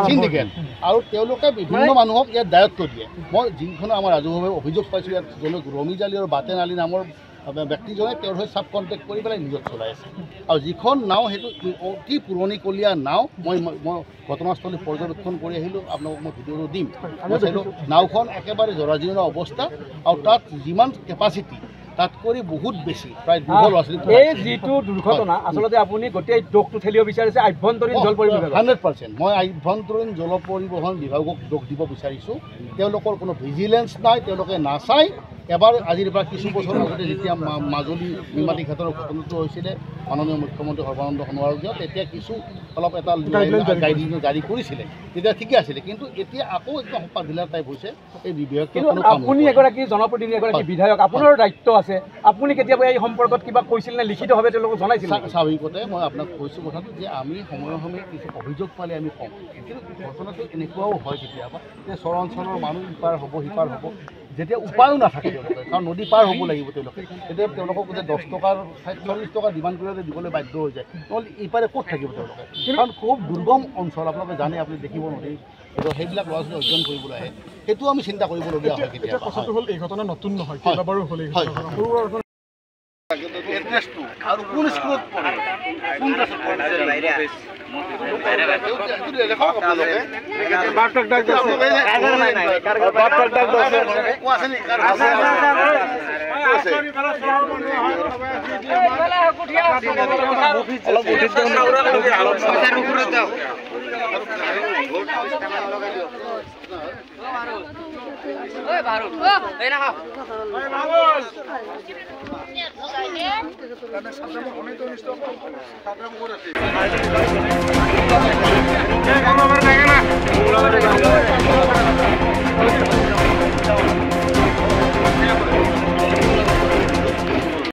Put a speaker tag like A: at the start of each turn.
A: syndicate আৰু তেওঁলোকে বিভিন্ন মানুহক ইয়াত দায়িত্ব দিয়ে মই যিখন আমাৰ ৰাজহুৱাভাৱে অভিযোগ পাইছোঁ ইয়াত ৰমিজালি আৰু বাটেন আলী নামৰ ব্যক্তিজনে তেওঁৰ হৈ চাব কণ্টেক্ট কৰি পেলাই নিজত চলাই আছে আৰু যিখন নাও সেইটো অতি পুৰণিকলীয়া নাও মই ঘটনাস্থলী পৰ্যবেক্ষণ কৰি আহিলোঁ আপোনালোকক মই ভিডিঅ'টো দিম মই চাইলোঁ নাওখন একেবাৰে জৰাজীৰ্ণ অৱস্থা আৰু তাত যিমান কেপাচিটি তাত কৰি বহুত বেছি প্ৰায় 200 ল'ৰা ছোৱালী
B: এই যিটো দুৰ্ঘটনা আচলতে আপুনি গোটেই দোষটো ঠেলিব বিচাৰিছে আভ্যন্তৰীণ জল পৰিবহণ
A: 100% মই আভ্যন্তৰীণ জল পৰিবহণ বিভাগক দোষ দিব বিচাৰিছোঁ তেওঁলোকৰ কোনো ভিজিলেন্স নাই তেওঁলোকে নাচায় এবাৰ আজিৰ পৰা কিছু বছৰ আগতে যেতিয়া মাজুলী নিমাতী ঘাটৰ ঘটনাটো হৈছিলে মাননীয় মুখ্যমন্ত্ৰী সৰ্বানন্দ সোণোৱালৰ দিনত তেতিয়া কিছু অলপ এটা গাইডলাইন জাৰি কৰিছিলে তেতিয়া ঠিকে আছিলে কিন্তু এতিয়া আকৌ একদম সপাধিলাৰ টাইপ হৈছে এই বিভাগটো
B: আপুনি এগৰাকী জনপ্ৰতিনিধি এগৰাকী বিধায়ক আপোনাৰো দায়িত্ব আছে আপুনি কেতিয়াবা এই সম্পৰ্কত কিবা কৈছিল নে লিখিতভাৱে তেওঁলোকক জনাইছিল
A: স্বাভাৱিকতে মই আপোনাক কৈছোঁ কথাটো যে আমি সময়ে সময়ে কিছু অভিযোগ পালে আমি কওঁ কিন্তু ঘটনাটো এনেকুৱাও হয় কেতিয়াবা যে চৰ অঞ্চলৰ মানুহ ইপাৰ হ'ব সিপাৰ হ'ব যেতিয়া উপায়ো নাথাকে তেওঁলোকে কাৰণ নদী পাৰ হ'ব লাগিব তেওঁলোকে তেতিয়া তেওঁলোকক যে 10 টকাৰ 40 টকা ডিমাণ্ড কৰিলে দিবলৈ বাধ্য হৈ যায় নহ'লে ইপাৰে ক'ত থাকিব তেওঁলোকে কাৰণ খুব দুৰ্গম অঞ্চল আপোনালোকে জানে আপুনি দেখিব নদী কিন্তু সেইবিলাক ল'ৰা ছোৱালী অৰ্জন কৰিবলৈ আহে সেইটো আমি চিন্তা কৰিবলগীয়া হয় কেতিয়াবা
C: কথাটো হ'ল এই ঘটনা নতুন নহয় কেইবাবাৰো হ'ল এই ঘটনা
A: এড্ৰেছটো আৰু কোন স্কুলত পঢ়ে কোন ক্লাছত পঢ়ে
D: Vamos a ver,